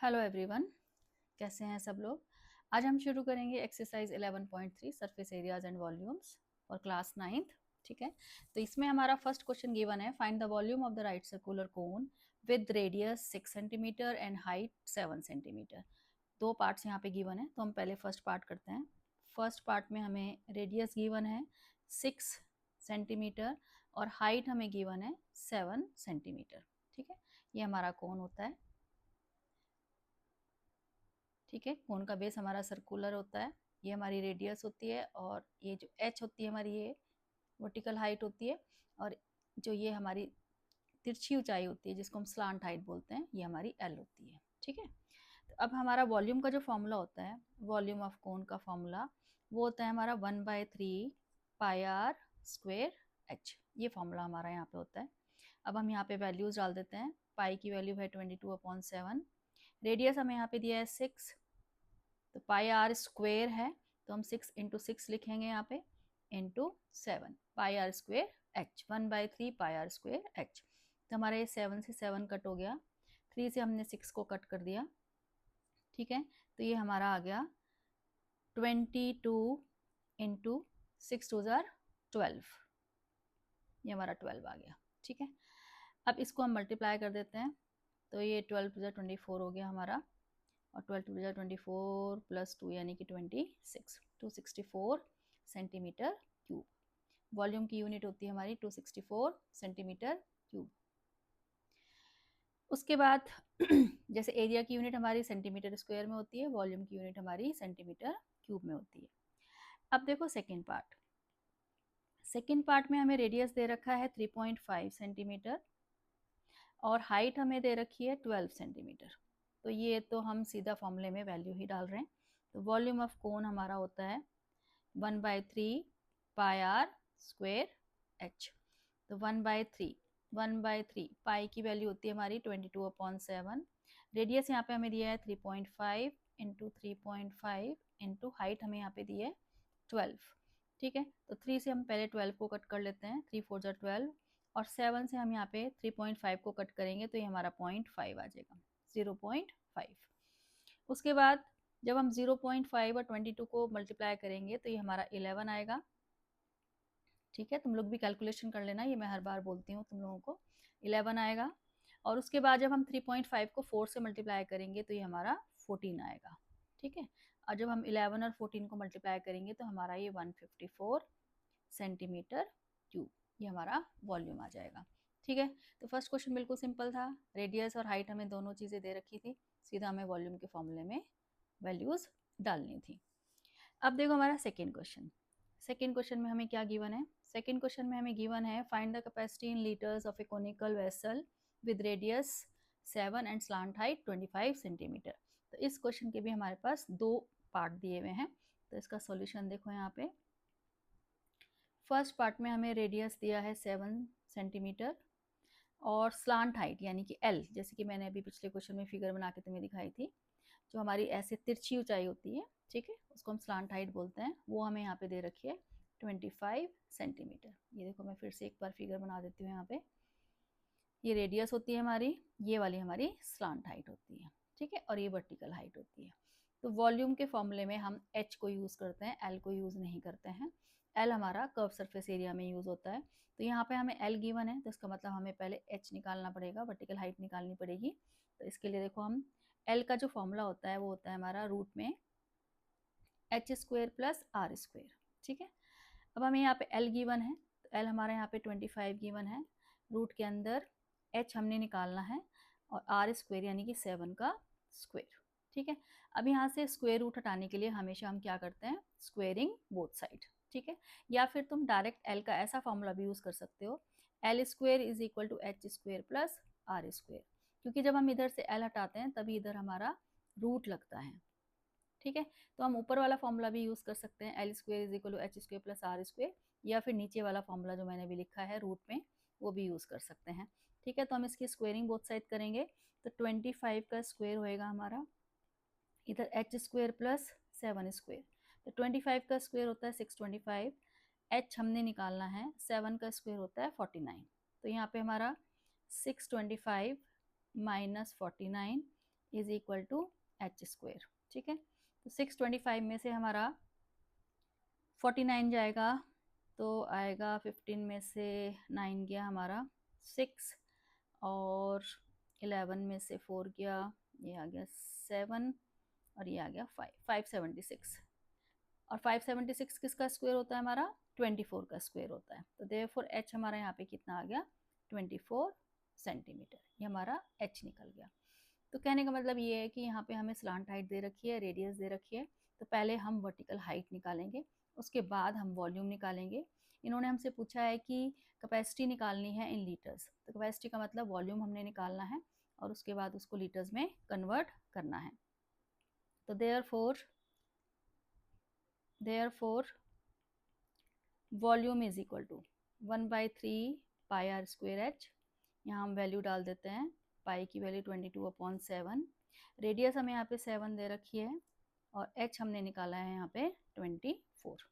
Hello everyone, कैसे हैं सब लोग। आज हम शुरू करेंगे exercise 11.3 surface areas and volumes for class 9th। ठीक है, तो इसमें हमारा फर्स्ट क्वेश्चन गिवन है, find the volume of the right circular cone with radius 6 centimetre and height 7 centimetre. दो पार्ट्स यहाँ पे गिवन है, तो हम पहले फर्स्ट पार्ट करते हैं। फर्स्ट पार्ट में हमें रेडियस गिवन है 6 सेंटीमीटर और हाइट हमें गिवन है 7 सेंटीमीटर। ठीक है, ये हमारा कोन होता है। ठीक है, कोन का बेस हमारा सर्कुलर होता है, ये हमारी रेडियस होती है और ये जो एच होती है हमारी, ये वर्टिकल हाइट होती है, और जो ये हमारी तिरछी ऊंचाई होती है जिसको हम स्लांट हाइट बोलते हैं, ये हमारी एल होती है। ठीक है, तो अब हमारा वॉल्यूम का जो फॉर्मूला होता है, वॉल्यूम ऑफ कोन का फॉर्मूला वो होता है हमारा 1/3 पाई आर स्क्वेयर एच। ये फॉर्मूला हमारा यहाँ पे होता है। अब हम यहाँ पे वैल्यूज डाल देते हैं। पाई की वैल्यू है 22/7, रेडियस हमें यहाँ पे दिया है 6, तो पाई आर स्क्वेयर है तो हम 6 इंटू 6 लिखेंगे यहाँ पे, into 7 pi r square h, 1/3 pi r square h. तो हमारा ये 7 से 7 कट हो गया, 3 से हमने 6 को कट कर दिया। ठीक है, तो ये हमारा आ गया 22 इंटू 6×2 = 12, ये हमारा 12 आ गया। ठीक है, अब इसको हम मल्टीप्लाई कर देते हैं, तो ये 12×2 = 24 हो गया हमारा, और 12×2 = 24 प्लस 2 यानी कि 26, 264 सेंटीमीटर क्यूब। वॉल्यूम की यूनिट होती है हमारी 264 सेंटीमीटर क्यूब। उसके बाद जैसे एरिया की यूनिट हमारी सेंटीमीटर स्क्वायर में होती है, वॉल्यूम की यूनिट हमारी सेंटीमीटर क्यूब में होती है। अब देखो सेकेंड पार्ट। सेकेंड पार्ट में हमें रेडियस दे रखा है 3.5 सेंटीमीटर और हाइट हमें दे रखी है 12 सेंटीमीटर। तो ये तो हम सीधा फॉर्मूले में वैल्यू ही डाल रहे हैं। तो वॉल्यूम ऑफ कोन हमारा होता है 1/3 पाई आर स्क्वेयर एच। तो 1/3 पाई की वैल्यू होती है हमारी 22/7, रेडियस यहाँ पे हमें दिया है 3.5 इंटू 3.5 इंटू हाइट हमें यहाँ पे दी है 12। ठीक है, तो 3 से हम पहले 12 को कट कर लेते हैं, 3 4 12, और 7 से हम यहाँ पे 3.5 को कट करेंगे तो ये हमारा 0.5 आ जाएगा, 0.5। उसके बाद जब हम 0.5 और 22 को मल्टीप्लाई करेंगे तो ये हमारा 11 आएगा। ठीक है, तुम लोग भी कैलकुलेशन कर लेना, ये मैं हर बार बोलती हूँ तुम लोगों को, 11 आएगा। और उसके बाद जब हम 3.5 को 4 से मल्टीप्लाई करेंगे तो ये हमारा 14 आएगा। ठीक है, और जब हम 11 और 14 को मल्टीप्लाई करेंगे तो हमारा ये 154 सेंटीमीटर क्यूब, ये हमारा वॉल्यूम आ जाएगा। ठीक है, तो फर्स्ट क्वेश्चन बिल्कुल सिंपल था, रेडियस और हाइट हमें दोनों चीज़ें दे रखी थी, सीधा हमें वॉल्यूम के फॉर्मूले में वैल्यूज डालनी थी। अब देखो हमारा सेकेंड क्वेश्चन। सेकेंड क्वेश्चन में हमें क्या गिवन है? सेकेंड क्वेश्चन में हमें गिवन है, find the capacity in litres of A conical vessel with radius 7 and slant height 25 centimetre. तो इस क्वेश्चन के भी हमारे पास दो पार्ट दिए हुए हैं, तो इसका सॉल्यूशन देखो यहाँ पे। फर्स्ट पार्ट में हमें रेडियस दिया है 7 सेंटीमीटर और स्लांट हाइट यानी कि एल, जैसे कि मैंने अभी पिछले क्वेश्चन में फिगर बना के तुम्हें दिखाई थी, जो हमारी ऐसे तिरछी ऊंचाई होती है, ठीक है, उसको हम स्लांट हाइट बोलते हैं, वो हमें यहाँ पे दे रखी है 25 सेंटीमीटर। ये देखो मैं फिर से एक बार फिगर बना देती हूँ यहाँ पे। ये रेडियस होती है हमारी, ये वाली हमारी स्लांट हाइट होती है, ठीक है, और ये वर्टिकल हाइट होती है। तो वॉल्यूम के फॉर्मूले में हम एच को यूज़ करते हैं, एल को यूज़ नहीं करते हैं। एल हमारा कर्व सरफेस एरिया में यूज़ होता है। तो यहाँ पे हमें एल गिवन है, तो इसका मतलब हमें पहले एच निकालना पड़ेगा, वर्टिकल हाइट निकालनी पड़ेगी। तो इसके लिए देखो हम एल का जो फॉर्मूला होता है वो होता है हमारा रूट में h square plus r square. ठीक है, अब हमें यहाँ पे एल गिवन है, तो एल हमारे यहाँ पे 25 गिवन है, रूट के अंदर एच हमने निकालना है और आर स्क्वेयर यानी कि 7 का स्क्वेयर। ठीक है, अब यहाँ से स्क्वेयर रूट हटाने के लिए हमेशा हम क्या करते हैं, स्क्वेयरिंग बोथ साइड। ठीक है, या फिर तुम डायरेक्ट एल का ऐसा फॉर्मूला भी यूज़ कर सकते हो, l square is equal to h square plus r square, क्योंकि जब हम इधर से एल हटाते हैं तभी इधर हमारा रूट लगता है। ठीक है, तो हम ऊपर वाला फॉर्मूला भी यूज़ कर सकते हैं, l square is equal to h square plus r square, या फिर नीचे वाला फॉर्मूला जो मैंने भी लिखा है रूट में, वो भी यूज़ कर सकते हैं। ठीक है, तो हम इसकी स्क्वेयरिंग बोथ साइड करेंगे, तो 25 का स्क्वेयर होएगा हमारा, इधर एच स्क्वेयर प्लस 7 स्क्वेयर, तो 25 का स्क्वेयर होता है 625, एच हमने निकालना है, 7 का स्क्वेयर होता है 49। तो यहाँ पे हमारा 625 minus 49 is equal to h square. ठीक है, तो 625 में से हमारा 49 जाएगा, तो आएगा 15 में से 9 गया हमारा 6, और 11 में से 4 गया, ये आ गया 7, और ये आ गया 576। और 576 किसका स्क्वायर होता है हमारा? 24 का स्क्वायर होता है। तो देयरफॉर एच हमारा यहाँ पे कितना आ गया? 24 सेंटीमीटर। ये हमारा एच निकल गया। तो कहने का मतलब ये है कि यहाँ पे हमें स्लांट हाइट दे रखी है, रेडियस दे रखी है, तो पहले हम वर्टिकल हाइट निकालेंगे, उसके बाद हम वॉल्यूम निकालेंगे। इन्होंने हमसे पूछा है कि कैपेसिटी निकालनी है इन लीटर्स, तो कैपेसिटी का मतलब वॉल्यूम हमने निकालना है और उसके बाद उसको लीटर्स में कन्वर्ट करना है। तो therefore volume is equal to 1/3 pi r square h. यहाँ हम वैल्यू डाल देते हैं, पाई की वैल्यू 22/7, रेडियस हमें यहाँ पे 7 दे रखी है, और एच हमने निकाला है यहाँ पे 24।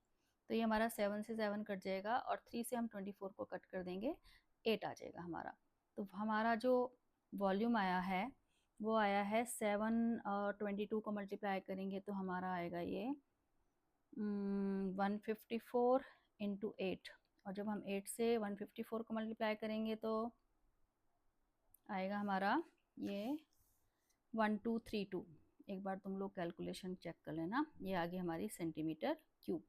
तो ये हमारा 7 से 7 कट जाएगा, और 3 से हम 24 को कट कर देंगे, 8 आ जाएगा हमारा। तो हमारा जो वॉल्यूम आया है वो आया है 7 और 22 को मल्टीप्लाई करेंगे तो हमारा आएगा ये 154 इंटू 8, और जब हम 8 से 154 को मल्टीप्लाई करेंगे तो आएगा हमारा ये 1232। एक बार तुम लोग कैलकुलेशन चेक कर लेना, ये आ गई हमारी सेंटीमीटर क्यूब।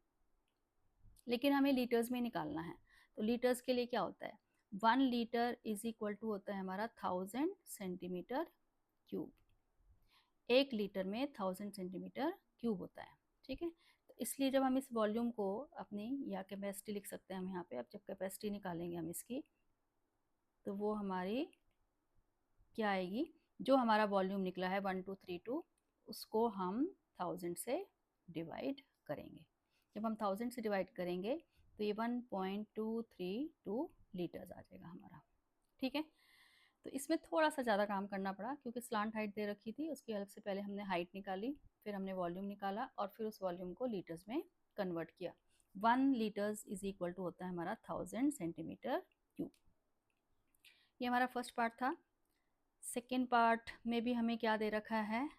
लेकिन हमें लीटर्स में निकालना है, तो लीटर्स के लिए क्या होता है? 1 लीटर इज इक्वल टू होता है हमारा 1000 सेंटीमीटर क्यूब। 1 लीटर में 1000 सेंटीमीटर क्यूब होता है। ठीक है, तो इसलिए जब हम इस वॉल्यूम को अपनी, या कैपेसिटी लिख सकते हैं हम यहाँ पे, अब जब कैपेसिटी निकालेंगे हम इसकी, तो वो हमारी क्या आएगी? जो हमारा वॉल्यूम निकला है 1232, उसको हम 1000 से डिवाइड करेंगे। जब हम 1000 से डिवाइड करेंगे तो ये 1.232 लीटर्स आ जाएगा हमारा। ठीक है, तो इसमें थोड़ा सा ज़्यादा काम करना पड़ा क्योंकि स्लांट हाइट दे रखी थी, उसकी हेल्प से पहले हमने हाइट निकाली, फिर हमने वॉल्यूम निकाला, और फिर उस वॉल्यूम को लीटर्स में कन्वर्ट किया। 1 लीटर्स इज इक्वल टू होता है हमारा 1000 सेंटीमीटर क्यूब। ये हमारा फर्स्ट पार्ट था। सेकेंड पार्ट में भी हमें क्या दे रखा है?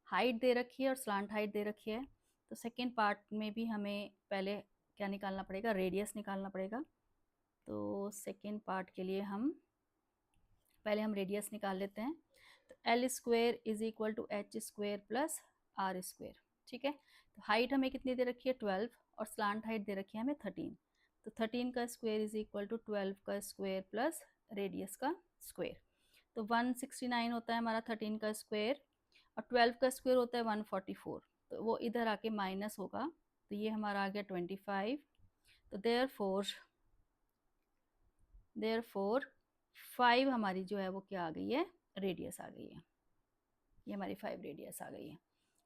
हाइट दे रखी है और स्लांट हाइट दे रखी है। तो सेकेंड पार्ट में भी हमें पहले क्या निकालना पड़ेगा? रेडियस निकालना पड़ेगा। तो सेकेंड पार्ट के लिए पहले हम रेडियस निकाल लेते हैं। तो l square is equal to h square plus r square. ठीक है, तो हाइट हमें कितनी दे रखी है? 12, और स्लांट हाइट दे रखी है हमें 13। तो 13 का स्क्वेयर इज इक्वल टू 12 का स्क्वेयर प्लस रेडियस का स्क्वेयर। तो 169 होता है हमारा 13 का स्क्वेयर, और 12 का स्क्वेयर होता है 144, तो वो इधर आके माइनस होगा, तो ये हमारा आ गया 25। तो देयरफॉर 5 हमारी जो है वो क्या आ गई है? रेडियस आ गई है। ये हमारी 5 रेडियस आ गई है।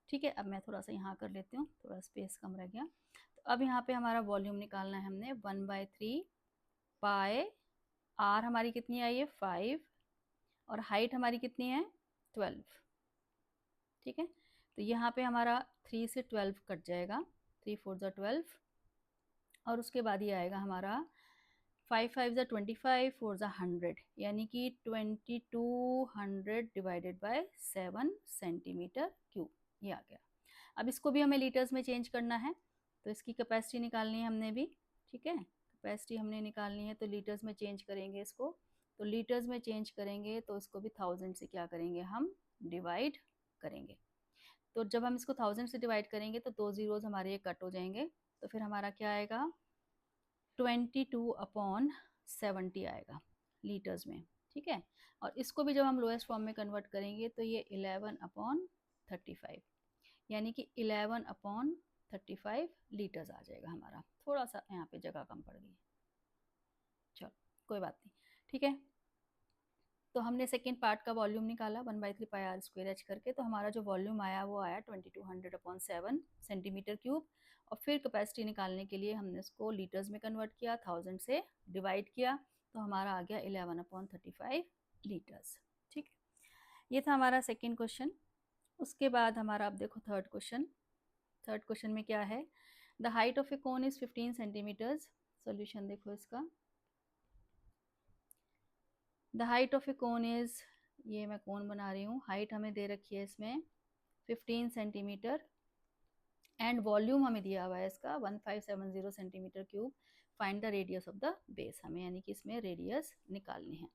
ठीक है, अब मैं थोड़ा सा यहाँ कर लेती हूँ, थोड़ा स्पेस कम रह गया। तो अब यहाँ पे हमारा वॉल्यूम निकालना है हमने, 1/3 पाई आर हमारी कितनी आई है? 5, और हाइट हमारी कितनी है? 12। ठीक है, तो यहाँ पे हमारा 3 से 12 कट जाएगा, 3 4 ज़ा 12, और उसके बाद ये आएगा हमारा 5 5 ज़ा 25, 4 ज़ा 100, यानी कि 2200 डिवाइडेड बाय 7 सेंटीमीटर क्यूब, ये आ गया। अब इसको भी हमें लीटर्स में चेंज करना है, तो इसकी कैपेसिटी निकालनी है हमने भी। ठीक है, कैपेसिटी हमने निकालनी है, तो लीटर्स में चेंज करेंगे इसको। तो लीटर्स में चेंज करेंगे तो इसको भी 1000 से क्या करेंगे? हम डिवाइड करेंगे। तो जब हम इसको 1000 से डिवाइड करेंगे तो 2 ज़ीरोज़ हमारे ये कट हो जाएंगे, तो फिर हमारा क्या आएगा? 22/70 आएगा लीटर्स में। ठीक है, और इसको भी जब हम लोएस्ट फॉर्म में कन्वर्ट करेंगे तो ये 11/35, यानी कि 11/35 लीटर्स आ जाएगा हमारा। थोड़ा सा यहाँ पे जगह कम पड़ गई, चलो कोई बात नहीं। ठीक है, तो हमने सेकेंड पार्ट का वॉल्यूम निकाला 1/3 पाई आर स्क्वायर एच करके, तो हमारा जो वॉल्यूम आया वो आया 2200/7 सेंटीमीटर क्यूब। और फिर कैपेसिटी निकालने के लिए हमने इसको लीटर्स में कन्वर्ट किया, 1000 से डिवाइड किया, तो हमारा आ गया 11/35 लीटर्स। ठीक है, ये था हमारा सेकेंड क्वेश्चन। उसके बाद हमारा, अब देखो थर्ड क्वेश्चन। थर्ड क्वेश्चन में क्या है? The height of a cone is 15 centimetres. Solution देखो इसका। The height of a cone is ये मैं कोन बना रही हूँ। हाइट हमें दे रखी है इसमें 15 सेंटीमीटर एंड वॉल्यूम हमें दिया हुआ है इसका 1570 centimetre cube. Find the radius of the base, हमें यानी कि इसमें रेडियस निकालनी है।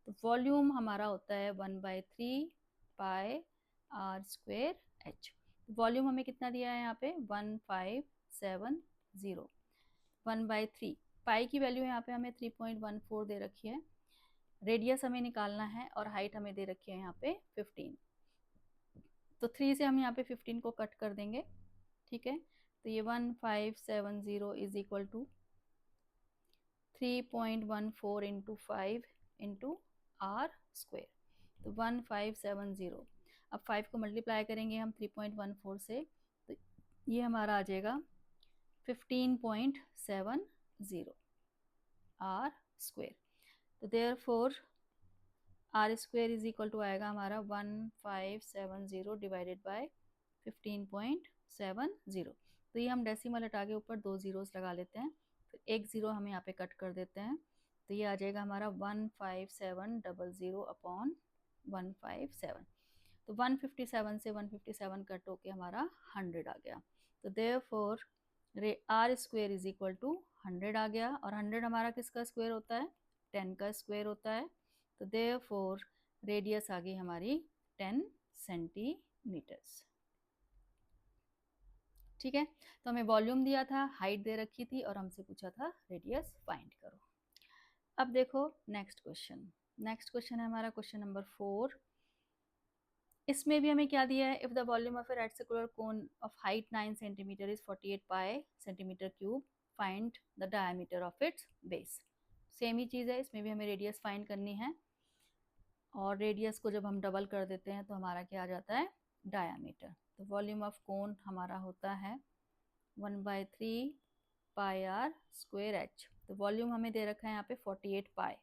तो वॉल्यूम हमारा होता है 1/3 pi r square H. Volume हमें कितना दिया है यहाँ पे 1570। 1/3 पाई की वैल्यू यहाँ पे हमें 3.14 दे रखी है। रेडियस हमें निकालना है और हाइट हमें दे रखी है यहाँ पे 15। तो 3 से हम यहाँ पे 15 को कट कर देंगे, ठीक है। तो ये 1570 is equal to 3.14 into 5 into r square. तो 1570, अब 5 को मल्टीप्लाई करेंगे हम 3.14 से, तो ये हमारा आ जाएगा 15.70 आर स्क्वेयर। तो therefore r square is equal to आएगा हमारा 1570 डिवाइडेड बाय 15.70। तो ये हम डेसिमल हटा के ऊपर 2 जीरोस लगा लेते हैं, फिर एक ज़ीरो हम यहाँ पे कट कर देते हैं। तो ये आ जाएगा हमारा 15700 अपॉन 157। तो 157 से 157 कट होके हमारा 100 आ गया। तो therefore r square is equal to 100 आ गया, और 100 हमारा किसका स्क्वायर होता है 10 का स्क्वायर होता है। तो देयरफॉर रेडियस आ गई हमारी 10 सेंटीमीटर्स। ठीक है, तो हमें वॉल्यूम दिया था, हाइट दे रखी थी और हमसे पूछा था रेडियस फाइंड करो। अब देखो नेक्स्ट क्वेश्चन। नेक्स्ट क्वेश्चन है हमारा क्वेश्चन नंबर 4। इसमें भी हमें क्या दिया है, if the volume of a rectangular cone of height 9 centimetre is 48 pi centimetre cube, find the diameter of its base. Same ही चीज़ है, इसमें भी हमें रेडियस फाइंड करनी है, और रेडियस को जब हम डबल कर देते हैं तो हमारा क्या आ जाता है डायमीटर। तो वॉल्यूम ऑफ कोन हमारा होता है 1/3 पाई आर स्क्वेयर एच। तो वॉल्यूम हमें दे रखा है यहाँ पे 48 पाई,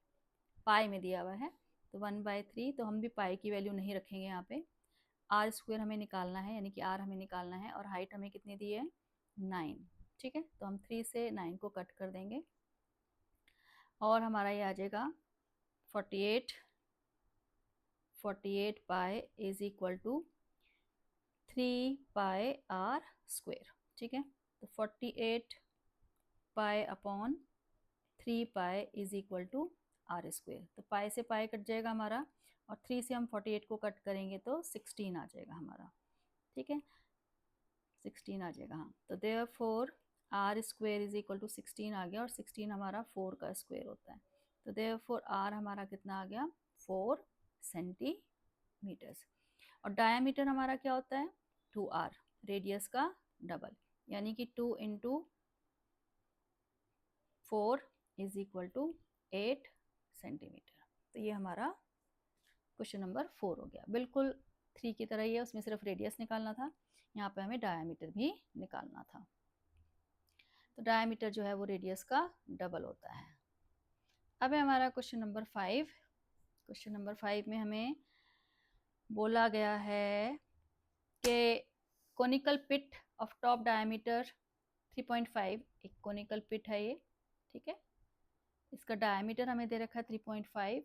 पाई में दिया हुआ है, तो 1/3, तो हम भी पाई की वैल्यू नहीं रखेंगे यहाँ पे। आर स्क्वेयर हमें निकालना है, यानी कि आर हमें निकालना है, और हाइट हमें कितनी दी है 9, ठीक है। तो हम 3 से 9 को कट कर देंगे और हमारा ये आ जाएगा 48 pi is equal to 3 pi r square, ठीक है। तो 48 pi upon 3 pi is equal to r square. तो पाई से पाई कट जाएगा हमारा, और 3 से हम 48 को कट करेंगे तो 16 आ जाएगा हमारा, ठीक है, 16 आ जाएगा। हाँ, तो therefore r square is equal to 16 आ गया, और 16 हमारा 4 का स्क्वायर होता है। तो देयरफॉर आर हमारा कितना आ गया 4 सेंटीमीटर्स। और डायमीटर हमारा क्या होता है 2r, रेडियस का डबल, यानी कि 2 into 4 is equal to 8 centimetre. तो ये हमारा क्वेश्चन नंबर 4 हो गया, बिल्कुल 3 की तरह ही है, उसमें सिर्फ रेडियस निकालना था, यहाँ पे हमें डायमीटर भी निकालना था। तो डायमीटर जो है वो रेडियस का डबल होता है। अब है हमारा क्वेश्चन नंबर 5। क्वेश्चन नंबर 5 में हमें बोला गया है कि conical pit of top diameter 3.5, एक कोनिकल पिट है ये, ठीक है। इसका डायमीटर हमें दे रखा है 3.5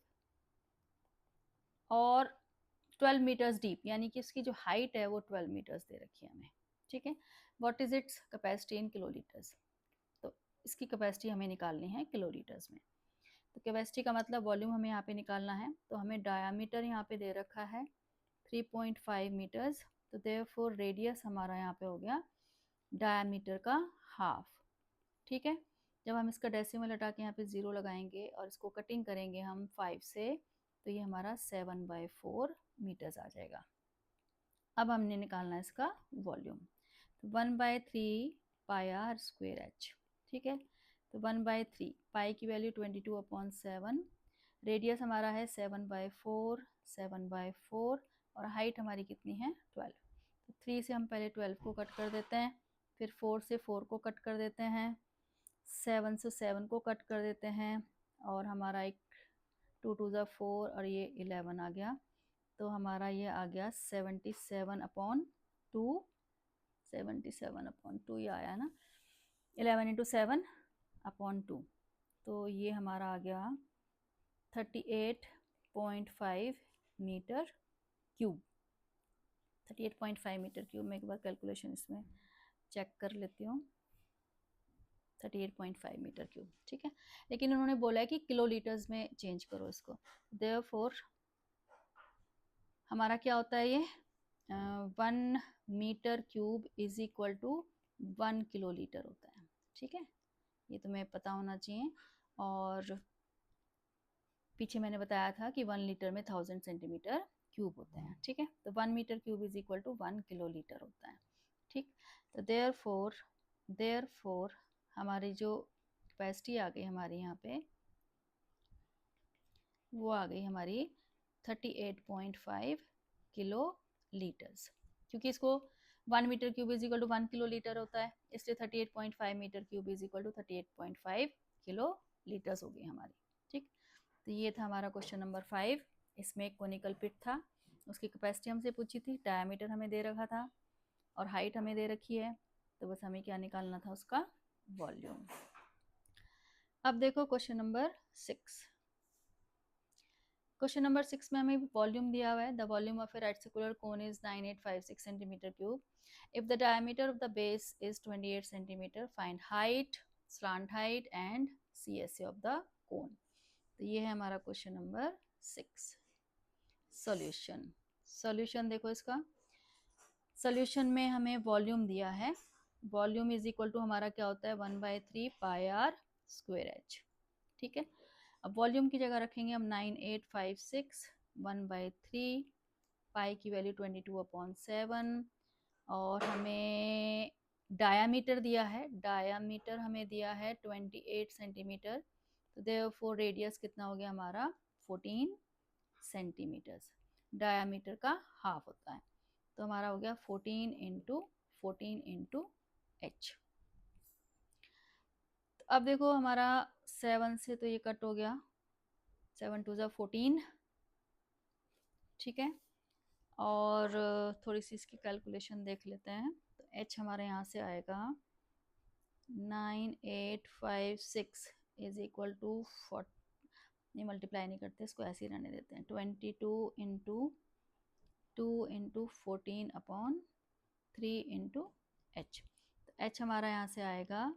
और 12 मीटर्स डीप, यानी कि इसकी जो हाइट है वो 12 मीटर्स दे रखी है हमें, ठीक है। What is its capacity in kilolitres, तो इसकी कैपेसिटी हमें निकालनी है किलोलीटर्स में। तो कैपेसिटी का मतलब वॉल्यूम हमें यहाँ पे निकालना है, तो हमें डायमीटर यहाँ पे दे रखा है 3.5 मीटर्स। तो देयरफॉर रेडियस हमारा यहाँ पे हो गया डायमीटर का हाफ, ठीक है। जब हम इसका डेसिमल हटा के यहाँ पे 0 लगाएंगे और इसको कटिंग करेंगे हम 5 से, तो ये हमारा 7/4 मीटर्स आ जाएगा। अब हमने निकालना है इसका वॉल्यूम, तो 1/3 पाई आर स्क्वेयर एच, ठीक है। तो 1/3 पाई की वैल्यू 22/7, रेडियस हमारा है 7/4 और हाइट हमारी कितनी है 12। तो 3 से हम पहले 12 को कट कर देते हैं, फिर 4 से 4 को कट कर देते हैं, 7 से 7 को कट कर देते हैं, और हमारा एक 2 2 ज़ा 4 और ये 11 आ गया। तो हमारा ये आ गया 77/2, 77/2 ये आया ना, 11 इंटू 7/2, तो ये हमारा आ गया 38.5 मीटर क्यूब, 38.5 मीटर क्यूब। मैं एक बार कैलकुलेशन इसमें चेक कर लेती हूँ, 38.5 मीटर क्यूब, ठीक है। लेकिन उन्होंने बोला है कि किलो लीटर्स में चेंज करो इसको, देयरफॉर हमारा क्या होता है ये 1 metre cube is equal to 1 kilolitre होता है, ठीक है। ये तुम्हें पता होना चाहिए। और पीछे मैंने बताया था कि 1 लीटर में 1000 सेंटीमीटर क्यूब होते हैं, ठीक है। तो 1 metre cube is equal to 1 kilolitre होता है, ठीक। तो देयरफॉर हमारी जो कैपेसिटी आ गई हमारी यहाँ पे, वो आ गई हमारी 38.5 किलो लीटर्स, क्योंकि इसको 1 metre cube is equal to 1 kilolitre होता है, इसलिए 38.5 metre cube is equal to 38.5 kilolitres हो गई हमारी, ठीक। तो ये था हमारा क्वेश्चन नंबर 5। इसमें एक कोनिकल पिट था, उसकी कैपेसिटी हमसे पूछी थी, डायमीटर हमें दे रखा था और हाइट हमें दे रखी है, तो बस हमें क्या निकालना था, उसका वॉल्यूम। अब देखो क्वेश्चन नंबर 6। क्वेश्चन नंबर 6 में हमें वॉल्यूम दिया हुआ है, the volume of a rectangular cone is 9856 centimetre cube, if the diameter of the base is 28 centimetre, find height, slant height and CSA of the cone. तो ये है हमारा question number 6। Solution देखो, इसका सॉल्यूशन में हमें वॉल्यूम दिया है, वॉल्यूम इज इक्वल टू हमारा क्या होता है 1/3 पाई आर स्क्वायर एच, ठीक है। अब वॉल्यूम की जगह रखेंगे हम 9856, 1/3 पाई की वैल्यू 22/7, और हमें डायामीटर दिया है, डायामीटर हमें दिया है 28 सेंटीमीटर, तो देयरफॉर रेडियस कितना हो गया हमारा 14 सेंटीमीटर्स, डायामीटर का हाफ होता है, तो हमारा हो गया 14 इंटू 14 इंटू एच। अब देखो हमारा 7 से तो ये कट हो गया, 7 2 ज़ा 14, ठीक है। और थोड़ी सी इसकी कैलकुलेशन देख लेते हैं, तो एच हमारे यहाँ से आएगा 9856 इज इक्वल टू 40, नहीं मल्टीप्लाई नहीं करते, इसको ऐसे ही रहने देते हैं, 22 इंटू 2 इंटू 14/3 इंटू एच। तो एच हमारा यहाँ से आएगा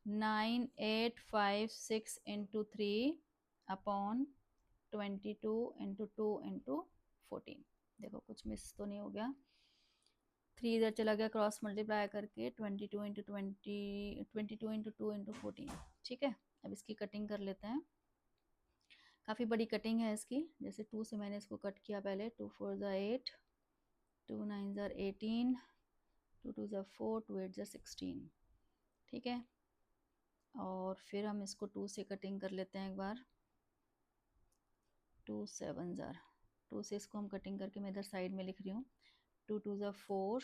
9856 इंटू 3/22 इंटू 2 इंटू 14। देखो कुछ मिस तो नहीं हो गया, 3 इधर चला गया क्रॉस मल्टीप्लाई करके, 22 इंटू 22 इंटू 2 इंटू 14, ठीक है। अब इसकी कटिंग कर लेते हैं, काफ़ी बड़ी कटिंग है इसकी, जैसे 2 से मैंने इसको कट किया पहले, 2 4 ज़ा 8, 2 9 ज़ा 18, 2 2 ज़ा 4, 2 8 ज़ा 16, ठीक है। और फिर हम इसको 2 से कटिंग कर लेते हैं एक बार, 2 7 ज़ा, 2 से इसको हम कटिंग करके मैं इधर साइड में लिख रही हूँ, 2 2 ज़ा 4,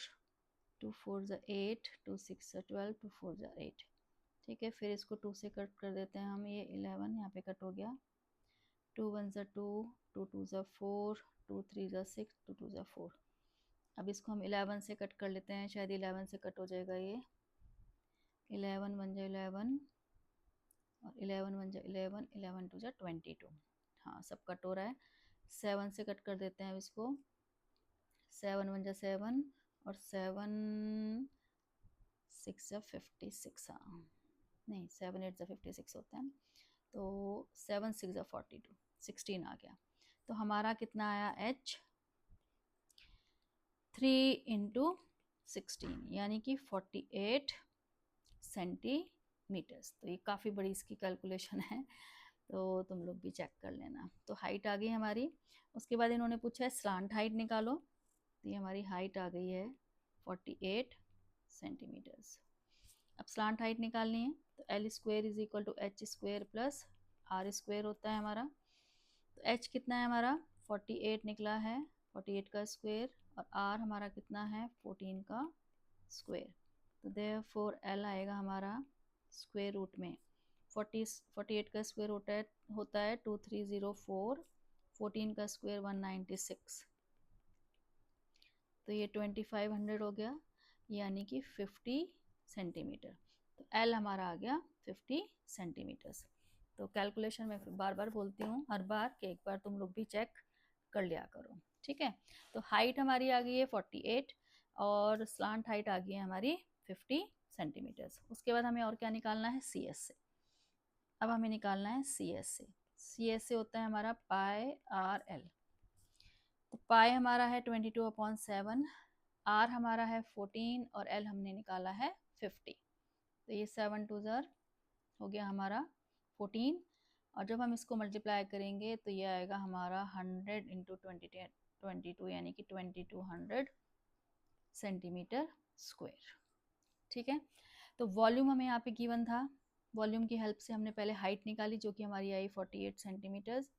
2 4 ज़ा 8, 2 6 ज़ा 12, 2 4 ज़ा 8, ठीक है। फिर इसको 2 से कट कर देते हैं हम, ये 11 यहाँ पे कट हो गया, 2 1 ज़ा 2, 2 2 ज़ा 4, 2 3 ज़ा 6, 2 2 ज़ा 4। अब इसको हम 11 से कट कर लेते हैं, शायद 11 से कट हो जाएगा ये, 11 1 ज़ा 11 और 11 1 ज़ा 11, 11 2 ज़ा 22, हाँ सब कट हो रहा है। 7 से कट कर देते हैं इसको, 7 1 ज़ा 7 और 7 6 ज़ा 56, हाँ नहीं 7 8 ज़ा 56 होता है, तो 7 6 ज़ा 42, 16 आ गया। तो हमारा कितना आया एच 3 इंटू 16 यानी कि 48 सेंटीमीटर्स। तो ये काफ़ी बड़ी इसकी कैलकुलेशन है, तो तुम लोग भी चेक कर लेना। तो हाइट आ गई हमारी, उसके बाद इन्होंने पूछा है स्लांट हाइट निकालो, तो ये हमारी हाइट आ गई है 48 सेंटीमीटर्स। अब स्लांट हाइट निकालनी है, तो l square is equal to h square plus r square होता है हमारा। तो एच कितना है हमारा 48 निकला है, 48 का स्क्वेयर, और आर हमारा कितना है 14 का स्क्वेयर। तो देयरफॉर एल आएगा हमारा स्क्वेयर रूट में 48 का स्क्वेयर होता है 2304, 14 का स्क्वेयर 196, तो ये 2500 हो गया, यानी कि 50 सेंटीमीटर। तो एल हमारा आ गया 50 सेंटीमीटर्स। तो कैलकुलेशन में बार बार बोलती हूँ हर बार कि एक बार तुम लोग भी चेक कर लिया करो, ठीक है। तो हाइट हमारी आ गई है 48 और स्लांट हाइट आ गई है हमारी 50 सेंटीमीटर्स। उसके बाद हमें और क्या निकालना है, सी एस से। अब हमें निकालना है सी एस से। सी एस से होता है हमारा पाई आर एल। तो पाई हमारा है 22/7, आर हमारा है 14 और एल हमने निकाला है 50। तो ये 7 2 ज़र हो गया हमारा 14, और जब हम इसको मल्टीप्लाई करेंगे तो ये आएगा हमारा 100 इंटू 22 यानी कि 2200 सेंटीमीटर स्क्वायर, ठीक है। तो वॉल्यूम हमें यहाँ पे गिवन था, वॉल्यूम की हेल्प से हमने पहले हाइट निकाली जो कि हमारी आई 48 सेंटीमीटर्स।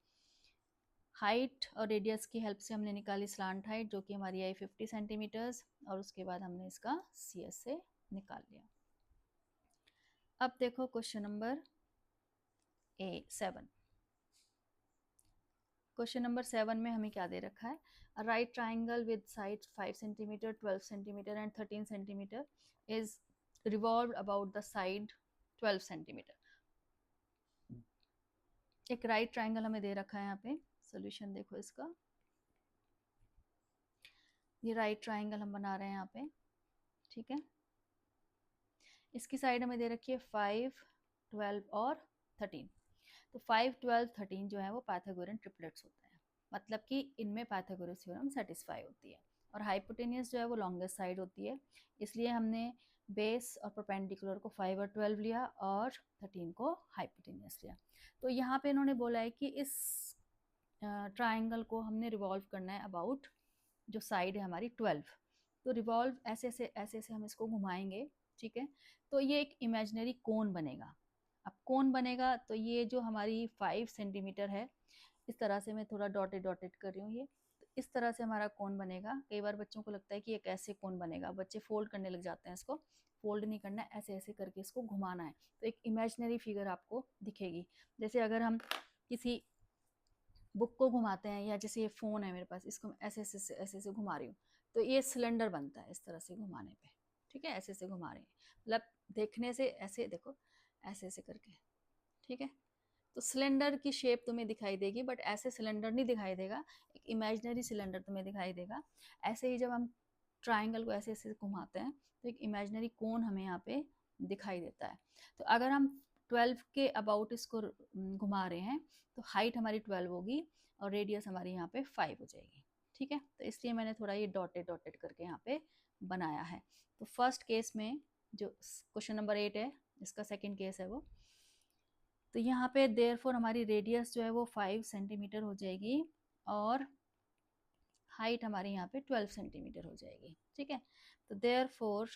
हाइट और रेडियस की हेल्प से हमने निकाली स्लांट हाइट जो कि हमारी आई 50 सेंटीमीटर्स, और उसके बाद हमने इसका सी एस से निकाल लिया। अब देखो क्वेश्चन नंबर 7। क्वेश्चन नंबर 7 में हमें क्या दे रखा है, a right triangle with side 5 centimetre 12 centimetre and 13 centimetre is revolve about the side 12 centimetre. एक राइट ट्राइंगल हमें दे रखा है यहाँ पे, सोल्यूशन देखो इसका। ये राइट ट्राइंगल हम बना रहे हैं यहाँ पे, ठीक है। इसकी साइड हमें दे रखी है 5 12 और 13। तो 5 12 13 जो है वो पाइथागोरन ट्रिपलेट्स होते हैं, मतलब कि इनमें पाइथागोरस थ्योरम सेटिस्फाई होती है। और हाइपोटेनियस जो है वो लॉन्गेस्ट साइड होती है, इसलिए हमने बेस और परपेंडिकुलर को 5 और 12 लिया और 13 को हाइपोटेनियस लिया। तो यहाँ पे इन्होंने बोला है कि इस ट्राइंगल को हमने रिवॉल्व करना है अबाउट जो साइड है हमारी 12। तो रिवॉल्व ऐसे ऐसे हम इसको घुमाएंगे, ठीक है। तो ये एक इमेजिनरी कोन बनेगा। अब कोन बनेगा तो ये जो हमारी 5 सेंटीमीटर है, इस तरह से मैं थोड़ा डॉटेड डॉटेड कर रही हूँ ये, तो इस तरह से हमारा कोन बनेगा। कई बार बच्चों को लगता है कि ये कैसे कोन बनेगा, बच्चे फोल्ड करने लग जाते हैं इसको। फोल्ड नहीं करना है, ऐसे ऐसे करके इसको घुमाना है, तो एक इमेजिनरी फिगर आपको दिखेगी। जैसे अगर हम किसी बुक को घुमाते हैं, या जैसे ये फ़ोन है मेरे पास, इसको ऐसे ऐसे घुमा रही हूँ, तो ये सिलेंडर बनता है इस तरह से घुमाने पे, ठीक है। ऐसे ऐसे घुमा रहे हैं, मतलब देखने से ऐसे देखो, ऐसे ऐसे करके, ठीक है। तो सिलेंडर की शेप तुम्हें दिखाई देगी, बट ऐसे सिलेंडर नहीं दिखाई देगा, एक इमेजिनरी सिलेंडर तुम्हें दिखाई देगा। ऐसे ही जब हम ट्राइंगल को ऐसे ऐसे घुमाते हैं तो एक इमेजिनरी कोन हमें यहाँ पे दिखाई देता है। तो अगर हम 12 के अबाउट इसको घुमा रहे हैं तो हाइट हमारी 12 होगी और रेडियस हमारी यहाँ पे 5 हो जाएगी, ठीक है। तो इसलिए मैंने थोड़ा ये डॉटेड डॉटेड करके यहाँ पे बनाया है। तो फर्स्ट केस में जो क्वेश्चन नंबर 8 है, इसका सेकेंड केस है वो, तो यहाँ पे देयरफॉर हमारी रेडियस जो है वो 5 सेंटीमीटर हो जाएगी और हाइट हमारी यहाँ पे 12 सेंटीमीटर हो जाएगी, ठीक है। तो देयरफॉर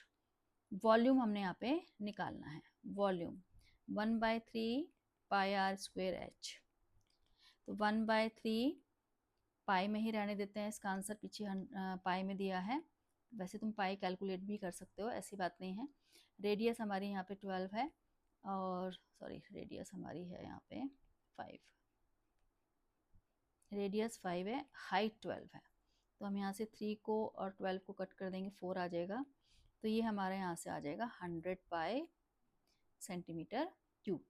वॉल्यूम हमने यहाँ पे निकालना है, volume 1/3 pi r square h. तो 1/3 पाई में ही रहने देते हैं, इसका आंसर पीछे पाई में दिया है। वैसे तुम पाई कैलकुलेट भी कर सकते हो, ऐसी बात नहीं है। रेडियस हमारी यहाँ पे 12 है, और सॉरी रेडियस हमारी है यहाँ पे 5, रेडियस 5 है, हाइट 12 है। तो हम यहाँ से 3 को और 12 को कट कर देंगे, 4 आ जाएगा। तो ये हमारे यहाँ से आ जाएगा 100 पाई सेंटीमीटर क्यूब।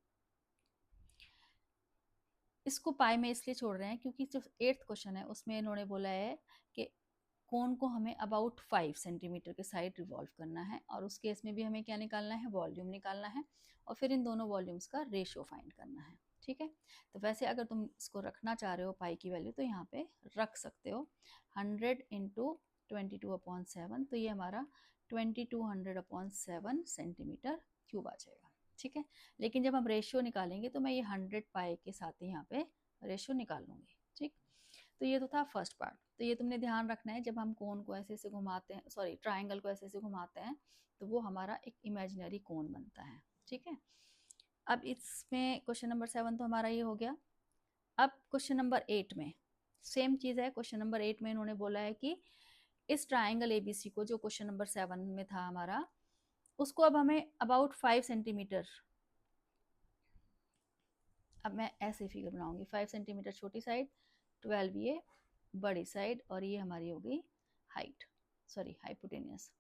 इसको पाई में इसलिए छोड़ रहे हैं क्योंकि जो 8th क्वेश्चन है उसमें इन्होंने बोला है कि कोन को हमें अबाउट 5 सेंटीमीटर के साइड रिवॉल्व करना है, और उस केस में भी हमें क्या निकालना है, वॉल्यूम निकालना है, और फिर इन दोनों वॉल्यूम्स का रेशियो फाइंड करना है, ठीक है। तो वैसे अगर तुम इसको रखना चाह रहे हो पाई की वैल्यू तो यहाँ पे रख सकते हो 100 इंटू 22/7, तो ये हमारा 2200/7 सेंटीमीटर क्यूब आ जाएगा, ठीक है। लेकिन जब हम रेशियो निकालेंगे तो मैं ये 100 पाई के साथ ही यहाँ पे रेशियो निकाल लूँगी, ठीक। तो ये तो था फर्स्ट पार्ट। तो ये तुमने ध्यान रखना है, जब हम कोन को ऐसे ऐसे घुमाते हैं, सॉरी ट्राइंगल को ऐसे ऐसे घुमाते हैं, तो वो हमारा एक इमेजिनरी कोन बनता है, ठीक है। अब इसमें क्वेश्चन नंबर 7 तो हमारा ये हो गया। अब क्वेश्चन नंबर 8 में सेम चीज़ है। क्वेश्चन नंबर 8 में इन्होंने बोला है कि इस ट्राइंगल ABC को, जो क्वेश्चन नंबर 7 में था हमारा, उसको अब हमें अबाउट 5 सेंटीमीटर, अब मैं ऐसे फिगर बनाऊंगी, 5 सेंटीमीटर छोटी साइड, 12 ये बड़ी साइड, और ये हमारी होगी हाइट, सॉरी हाइपोटेनियस,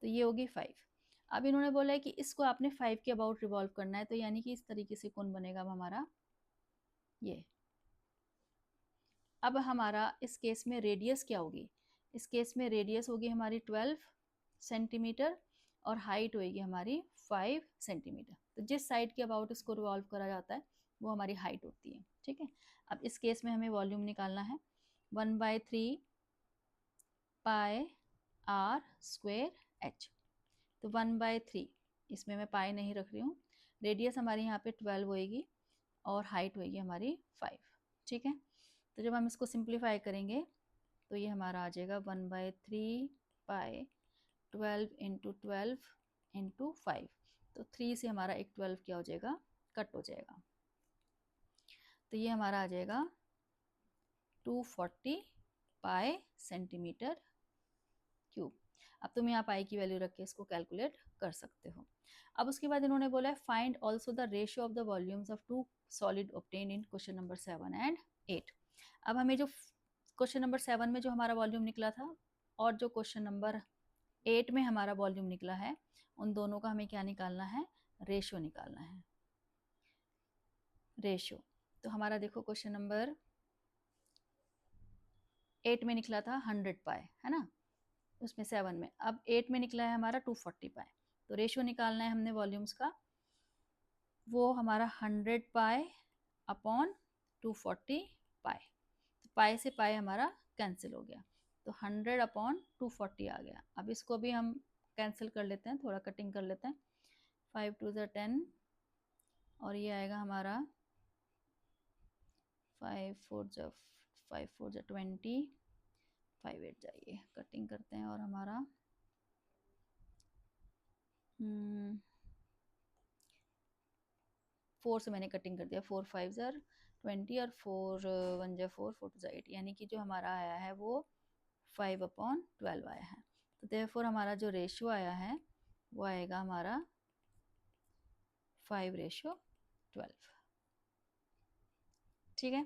तो ये होगी 5। अब इन्होंने बोला है कि इसको आपने 5 के अबाउट रिवॉल्व करना है, तो यानी कि इस तरीके से कौन बनेगा अब हमारा, ये अब हमारा इस केस में रेडियस क्या होगी, इस केस में रेडियस होगी हमारी 12 सेंटीमीटर और हाइट होगी हमारी 5 सेंटीमीटर। तो जिस साइड के अबाउट इसको रिवॉल्व करा जाता है वो हमारी हाइट होती है, ठीक है। अब इस केस में हमें वॉल्यूम निकालना है 1/3 पाई आर स्क्वेयर एच। तो 1/3, इसमें मैं पाई नहीं रख रही हूँ, रेडियस हमारी यहाँ पे 12 होएगी और हाइट होएगी हमारी 5, ठीक है। तो जब हम इसको सिंप्लीफाई करेंगे तो ये हमारा आ जाएगा 1/3 पाई 12 इंटू 12 इंटू 5। तो 3 से हमारा एक 12 क्या हो जाएगा, कट हो जाएगा। तो ये हमारा आ जाएगा 240 पाई सेंटीमीटर क्यूब। अब तुम यहाँ पाई की वैल्यू रख के इसको कैलकुलेट कर सकते हो। अब उसके बाद इन्होंने बोला है find also the ratio of the volumes of two solid obtain in question number 7 and 8। अब हमें जो क्वेश्चन नंबर 7 में जो हमारा वॉल्यूम निकला था और जो क्वेश्चन नंबर 8 में हमारा वॉल्यूम निकला है, उन दोनों का हमें क्या निकालना है, रेशियो निकालना है, रेशियो। तो हमारा देखो क्वेश्चन नंबर 8 में निकला था 100 पाई, है ना, उसमें 7 में। अब 8 में निकला है हमारा 240 पाई। तो रेशियो निकालना है हमने वॉल्यूम्स का, वो हमारा 100 पाई अपॉन 240 पाई। तो पाई से पाई हमारा कैंसिल हो गया, तो 100 अपॉन 240 आ गया। अब इसको भी हम कैंसिल कर लेते हैं, थोड़ा कटिंग कर लेते हैं। 5 2 10 और ये आएगा हमारा 5 4 20, 5 8 जाइए, कटिंग करते हैं और हमारा 4 से मैंने कटिंग कर दिया, 4 5 20 और 4 1 4 4 2 8, यानी कि जो हमारा आया है वो 5/12 आया है। तो देयरफॉर हमारा जो रेशियो आया है वो आएगा हमारा 5:12, ठीक है।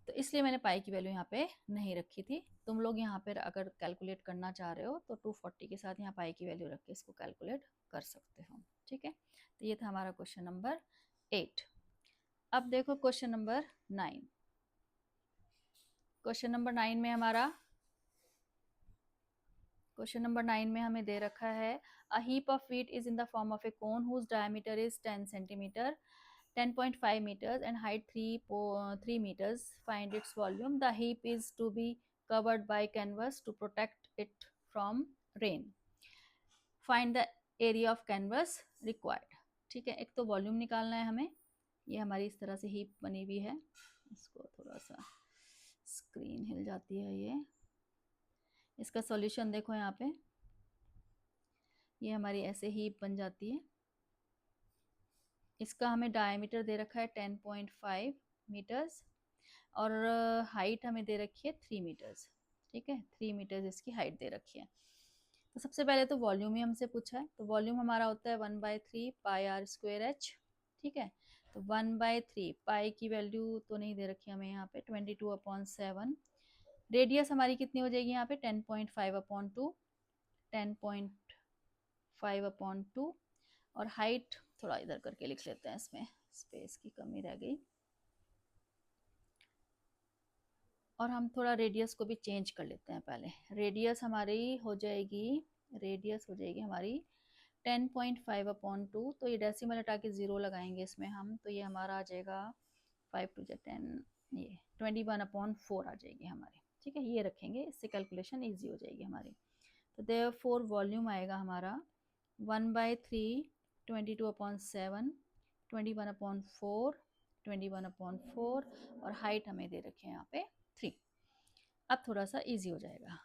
तो इसलिए मैंने पाई की वैल्यू यहाँ पे नहीं रखी थी। तुम लोग यहाँ पर अगर कैलकुलेट करना चाह रहे हो तो 240 के साथ यहाँ पाई की वैल्यू रख के इसको कैलकुलेट कर सकते हो, ठीक है। तो ये था हमारा क्वेश्चन नंबर 8। अब देखो क्वेश्चन नंबर 9। क्वेश्चन नंबर 9 में हमारा, क्वेश्चन नंबर 9 में हमें दे रखा है a heap of wheat is in the form of a cone whose diameter is 10 centimetre 10.5 meters and height 3 meters. Find its volume. The heap is to be covered by canvas to protect it from rain. Find the area of canvas required. ठीक है, एक तो volume निकालना है हमें। ये हमारी इस तरह से हीप बनी हुई है, इसको थोड़ा सा, स्क्रीन हिल जाती है ये। इसका सॉल्यूशन देखो यहाँ पे, ये हमारी ऐसे हीप बन जाती है। इसका हमें डायमीटर दे रखा है 10.5 मीटर्स और हाइट हमें दे रखी है 3 मीटर्स, ठीक है, 3 मीटर्स इसकी हाइट दे रखी है। तो सबसे पहले तो वॉल्यूम ही हमसे पूछा है, तो वॉल्यूम हमारा होता है 1/3 पाई आर स्क्वेयर एच, ठीक है। तो 1/3 पाई की वैल्यू तो नहीं दे रखी हमें यहाँ पे, 22/7। रेडियस हमारी कितनी हो जाएगी यहाँ पे, 10.5/2, 10.5/2। और हाइट थोड़ा इधर करके लिख लेते हैं, इसमें स्पेस की कमी रह गई। और हम थोड़ा रेडियस को भी चेंज कर लेते हैं पहले। रेडियस हमारी हो जाएगी, रेडियस हो जाएगी हमारी 10.5/2। तो ये डेसिमल हटा के 0 लगाएंगे इसमें हम, तो ये हमारा आ जाएगा 5 2 10, ये 21/4 आ जाएगी हमारी, ठीक है। ये रखेंगे, इससे कैलकुलेशन ईजी हो जाएगी हमारी। तो देयरफॉर वॉल्यूम आएगा हमारा 1/3 22/7, 21/4, 21/4 और हाइट हमें दे रखे हैं यहाँ पे 3। अब थोड़ा सा इजी हो जाएगा।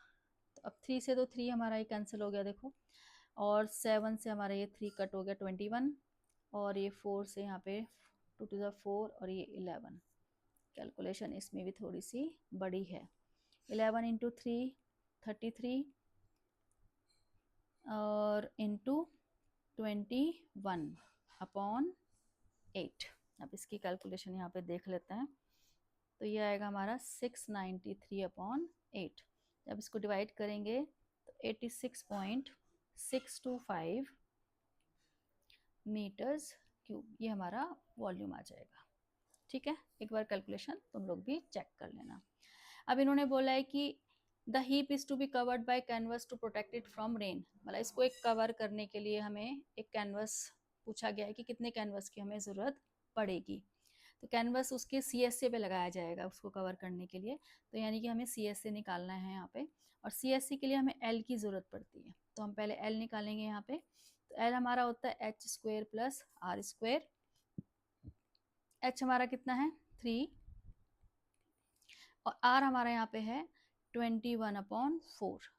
तो अब 3 से तो 3 हमारा ये कैंसिल हो गया देखो, और 7 से हमारा ये 3 कट हो गया 21, और ये 4 से यहाँ पे 2 to the 4 और ये 11। कैलकुलेशन इसमें भी थोड़ी सी बड़ी है, 11 इंटू 3 33 और इंटू 21/8। अब इसकी कैलकुलेशन यहाँ पे देख लेते हैं, तो ये आएगा हमारा 693/8। जब इसको डिवाइड करेंगे तो 86.625 मीटर्स क्यूब, ये हमारा वॉल्यूम आ जाएगा, ठीक है। एक बार कैलकुलेशन तुम लोग भी चेक कर लेना। अब इन्होंने बोला है कि the heap is to be covered by canvas to protect it from rain, मतलब इसको एक कवर करने के लिए हमें एक कैनवस पूछा गया है कि कितने कैनवस की हमें ज़रूरत पड़ेगी। तो कैनवस उसके CSA पे लगाया जाएगा उसको कवर करने के लिए, तो यानी कि हमें CSA निकालना है यहाँ पे, और CSA के लिए हमें L की ज़रूरत पड़ती है, तो हम पहले L निकालेंगे यहाँ पे। तो L हमारा होता है h square plus r square. h हमारा कितना है 3, और r हमारा यहाँ पे है 21/4।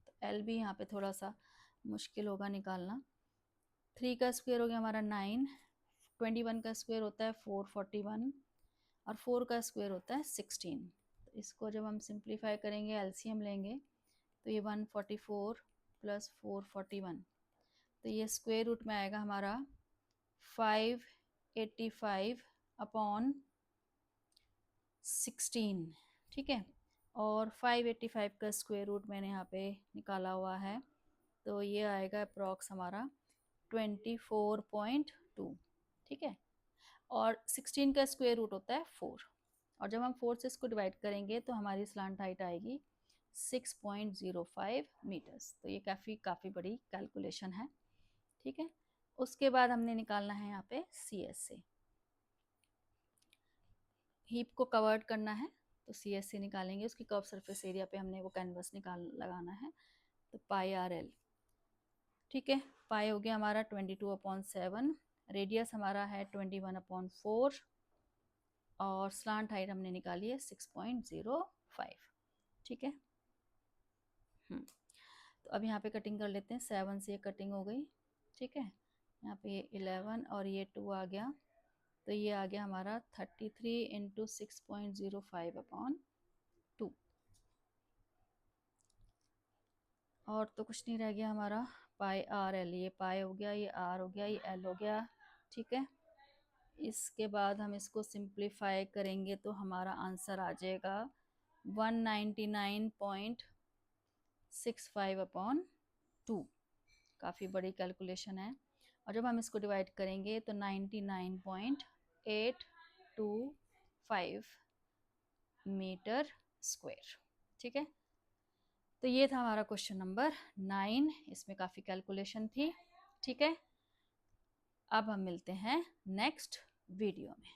तो L भी यहाँ पे थोड़ा सा मुश्किल होगा निकालना। 3 का स्क्वेयर हो गया हमारा 9, 21 का स्क्वेयर होता है 441, और 4 का स्क्वेयर होता है 16। तो इसको जब हम सिंप्लीफाई करेंगे, एलसीएम लेंगे, तो ये 144 प्लस 441, तो ये स्क्वेयर रूट में आएगा हमारा 585/16, ठीक है। और 585 का स्क्वेयर रूट मैंने यहाँ पे निकाला हुआ है, तो ये आएगा अप्रॉक्स हमारा 24.2, ठीक है। और 16 का स्क्वेयर रूट होता है 4, और जब हम 4 से इसको डिवाइड करेंगे तो हमारी स्लांट हाइट आएगी 6.05 मीटर्स। तो ये काफ़ी बड़ी कैलकुलेशन है, ठीक है। उसके बाद हमने निकालना है यहाँ पे CSA, हीप को कवर्ड करना है, तो CSA निकालेंगे। उसकी कर्व सरफेस एरिया पे हमने वो कैनवस लगाना है, तो पाई RL, ठीक है। पाई हो गया हमारा 22/7, रेडियस हमारा है 21/4, और स्लांट हाइट हमने निकाली है 6.05, ठीक है। तो अब यहाँ पे कटिंग कर लेते हैं। 7 से ये कटिंग हो गई, ठीक है। यहाँ पे ये 11 और ये 2 आ गया, तो ये आ गया हमारा 33 इंटू 6.05/2। और तो कुछ नहीं रह गया हमारा। पाई RL, ये पाई हो गया, ये R हो गया, ये L हो गया, ठीक है। इसके बाद हम इसको सिंप्लीफाई करेंगे तो हमारा आंसर आ जाएगा 199.65/2। काफ़ी बड़ी कैलकुलेशन है। और जब हम इसको डिवाइड करेंगे तो 99.825 मीटर स्क्वायर, ठीक है। तो ये था हमारा क्वेश्चन नंबर 9, इसमें काफ़ी कैलकुलेशन थी, ठीक है। अब हम मिलते हैं नेक्स्ट वीडियो में।